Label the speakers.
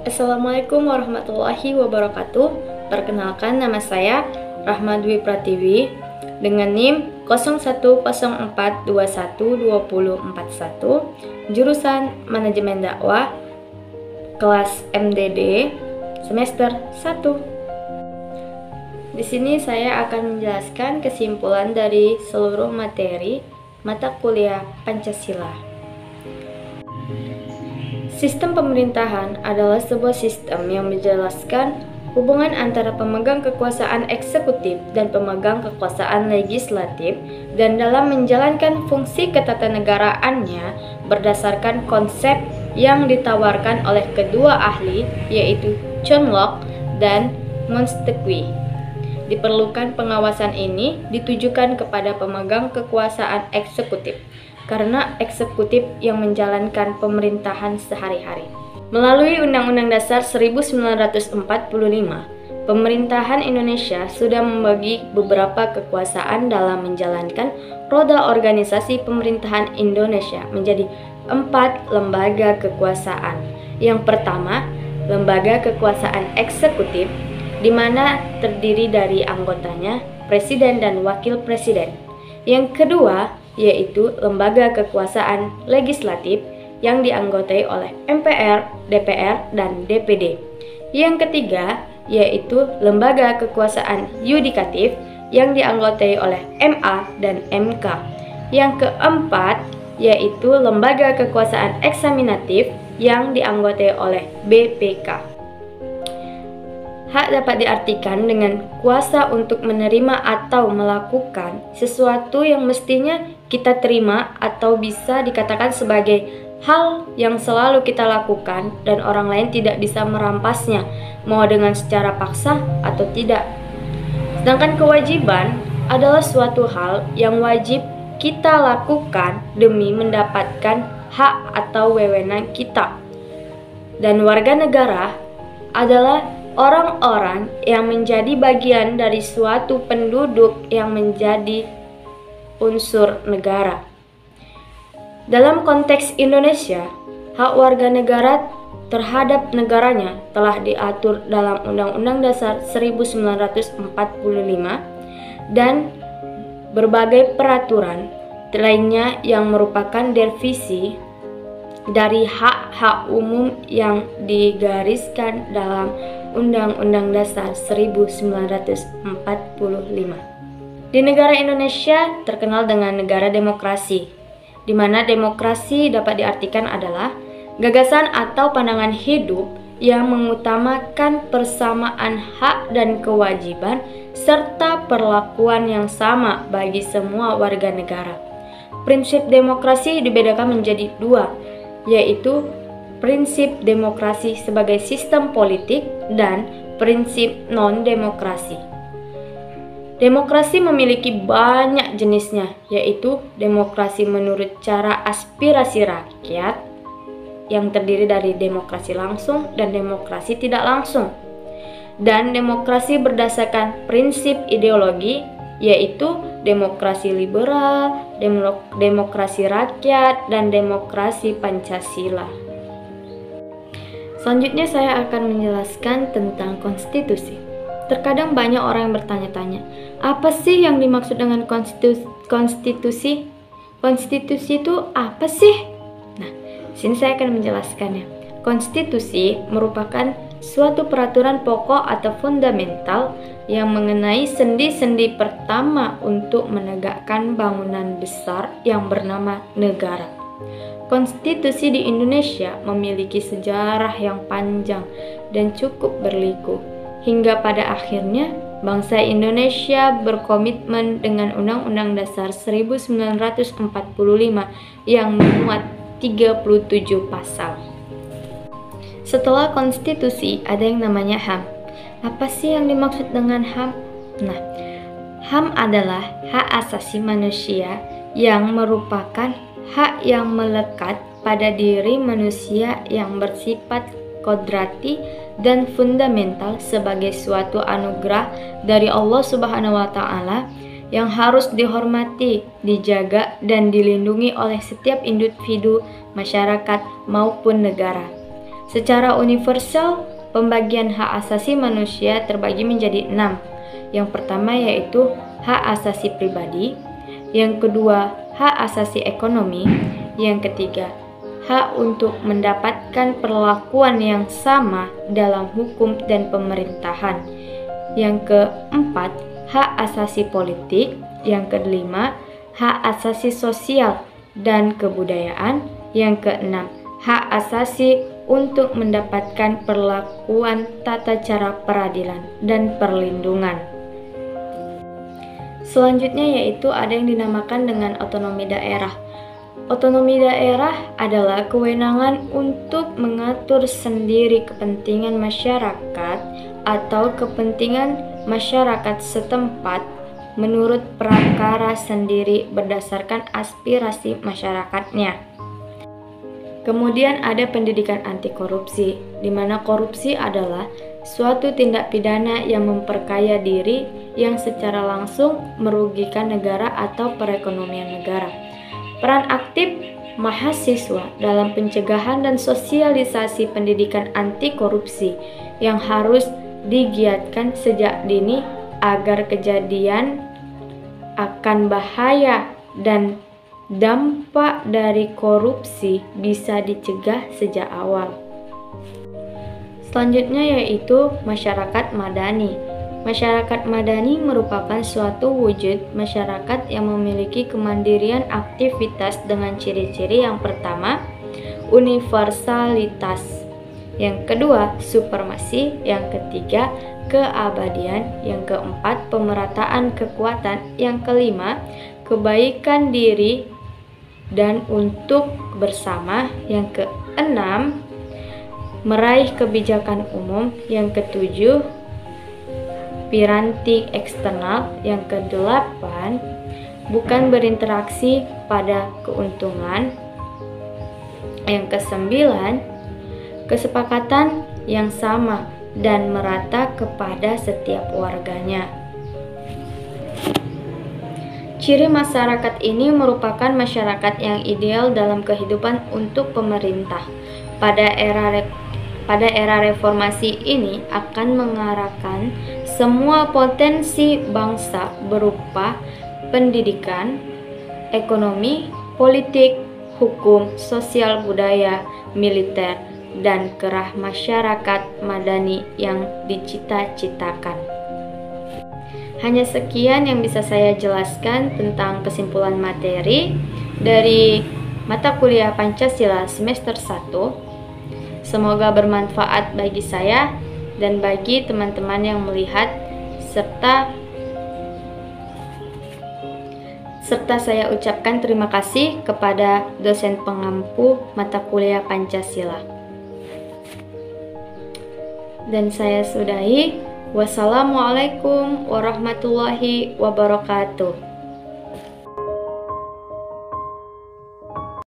Speaker 1: Assalamualaikum warahmatullahi wabarakatuh. Perkenalkan, nama saya Rahma Dwi Pratiwi dengan NIM 0104212041, jurusan Manajemen Dakwah, kelas MDD, semester 1. Di sini saya akan menjelaskan kesimpulan dari seluruh materi mata kuliah Pancasila. Sistem pemerintahan adalah sebuah sistem yang menjelaskan hubungan antara pemegang kekuasaan eksekutif dan pemegang kekuasaan legislatif, dan dalam menjalankan fungsi ketatanegaraannya berdasarkan konsep yang ditawarkan oleh kedua ahli, yaitu John Locke dan Montesquieu. Diperlukan pengawasan ini ditujukan kepada pemegang kekuasaan eksekutif, karena eksekutif yang menjalankan pemerintahan sehari-hari. Melalui Undang-Undang Dasar 1945, pemerintahan Indonesia sudah membagi beberapa kekuasaan dalam menjalankan roda organisasi pemerintahan Indonesia menjadi 4 lembaga kekuasaan. Yang pertama, lembaga kekuasaan eksekutif, di mana terdiri dari anggotanya presiden dan wakil presiden. Yang kedua, yaitu lembaga kekuasaan legislatif yang dianggotai oleh MPR, DPR, dan DPD. Yang ketiga, yaitu lembaga kekuasaan yudikatif yang dianggotai oleh MA dan MK. Yang keempat, yaitu lembaga kekuasaan eksaminatif yang dianggotai oleh BPK. Hak dapat diartikan dengan kuasa untuk menerima atau melakukan sesuatu yang mestinya kita terima, atau bisa dikatakan sebagai hal yang selalu kita lakukan dan orang lain tidak bisa merampasnya, mau dengan secara paksa atau tidak. Sedangkan kewajiban adalah suatu hal yang wajib kita lakukan demi mendapatkan hak atau wewenang kita. Dan warga negara adalah orang-orang yang menjadi bagian dari suatu penduduk yang menjadi unsur negara. Dalam konteks Indonesia, hak warga negara terhadap negaranya telah diatur dalam Undang-Undang Dasar 1945 dan berbagai peraturan lainnya yang merupakan derivasi dari hak-hak umum yang digariskan dalam Undang-Undang Dasar 1945. Di negara Indonesia terkenal dengan negara demokrasi, di mana demokrasi dapat diartikan adalah gagasan atau pandangan hidup yang mengutamakan persamaan hak dan kewajiban serta perlakuan yang sama bagi semua warga negara. Prinsip demokrasi dibedakan menjadi dua, yaitu prinsip demokrasi sebagai sistem politik dan prinsip non-demokrasi. Demokrasi memiliki banyak jenisnya, yaitu demokrasi menurut cara aspirasi rakyat yang terdiri dari demokrasi langsung dan demokrasi tidak langsung, dan demokrasi berdasarkan prinsip ideologi, yaitu demokrasi liberal, demokrasi rakyat, dan demokrasi Pancasila. Selanjutnya saya akan menjelaskan tentang konstitusi. Terkadang banyak orang yang bertanya-tanya, apa sih yang dimaksud dengan konstitusi? Konstitusi itu apa sih? Nah, sini saya akan menjelaskannya. Konstitusi merupakan suatu peraturan pokok atau fundamental yang mengenai sendi-sendi pertama untuk menegakkan bangunan besar yang bernama negara. Konstitusi di Indonesia memiliki sejarah yang panjang dan cukup berliku. Hingga pada akhirnya, bangsa Indonesia berkomitmen dengan Undang-Undang Dasar 1945 yang memuat 37 pasal. Setelah konstitusi, ada yang namanya HAM. Apa sih yang dimaksud dengan HAM? Nah, HAM adalah hak asasi manusia yang merupakan hak yang melekat pada diri manusia yang bersifat kodrati dan fundamental sebagai suatu anugerah dari Allah Subhanahu wa Ta'ala yang harus dihormati, dijaga, dan dilindungi oleh setiap individu, masyarakat, maupun negara. Secara universal, pembagian hak asasi manusia terbagi menjadi 6. Yang pertama yaitu hak asasi pribadi, yang kedua hak asasi ekonomi, yang ketiga hak untuk mendapatkan perlakuan yang sama dalam hukum dan pemerintahan, yang keempat hak asasi politik, yang kelima hak asasi sosial dan kebudayaan, yang keenam hak asasi untuk mendapatkan perlakuan tata cara peradilan dan perlindungan. Selanjutnya yaitu ada yang dinamakan dengan otonomi daerah. Otonomi daerah adalah kewenangan untuk mengatur sendiri kepentingan masyarakat atau kepentingan masyarakat setempat menurut prakara sendiri berdasarkan aspirasi masyarakatnya. Kemudian ada pendidikan anti korupsi, di mana korupsi adalah suatu tindak pidana yang memperkaya diri yang secara langsung merugikan negara atau perekonomian negara. Peran aktif mahasiswa dalam pencegahan dan sosialisasi pendidikan anti korupsi yang harus digiatkan sejak dini agar kejadian akan bahaya dan dampak dari korupsi bisa dicegah sejak awal. Selanjutnya yaitu masyarakat madani. Masyarakat madani merupakan suatu wujud masyarakat yang memiliki kemandirian aktivitas dengan ciri-ciri yang pertama, universalitas, yang kedua, supremasi, yang ketiga, keabadian, yang keempat, pemerataan kekuatan, yang kelima, kebaikan diri dan untuk bersama, yang keenam, meraih kebijakan umum, yang ketujuh, piranti eksternal, yang kedelapan, bukan berinteraksi pada keuntungan, yang kesembilan, kesepakatan yang sama dan merata kepada setiap warganya. Ciri masyarakat ini merupakan masyarakat yang ideal dalam kehidupan untuk pemerintah. Pada era reformasi ini akan mengarahkan semua potensi bangsa berupa pendidikan, ekonomi, politik, hukum, sosial budaya, militer, dan kerah masyarakat madani yang dicita-citakan. Hanya sekian yang bisa saya jelaskan tentang kesimpulan materi dari mata kuliah Pancasila semester 1. Semoga bermanfaat bagi saya dan bagi teman-teman yang melihat serta saya ucapkan terima kasih kepada dosen pengampu mata kuliah Pancasila. Dan saya sudahi. Wassalamualaikum warahmatullahi wabarakatuh.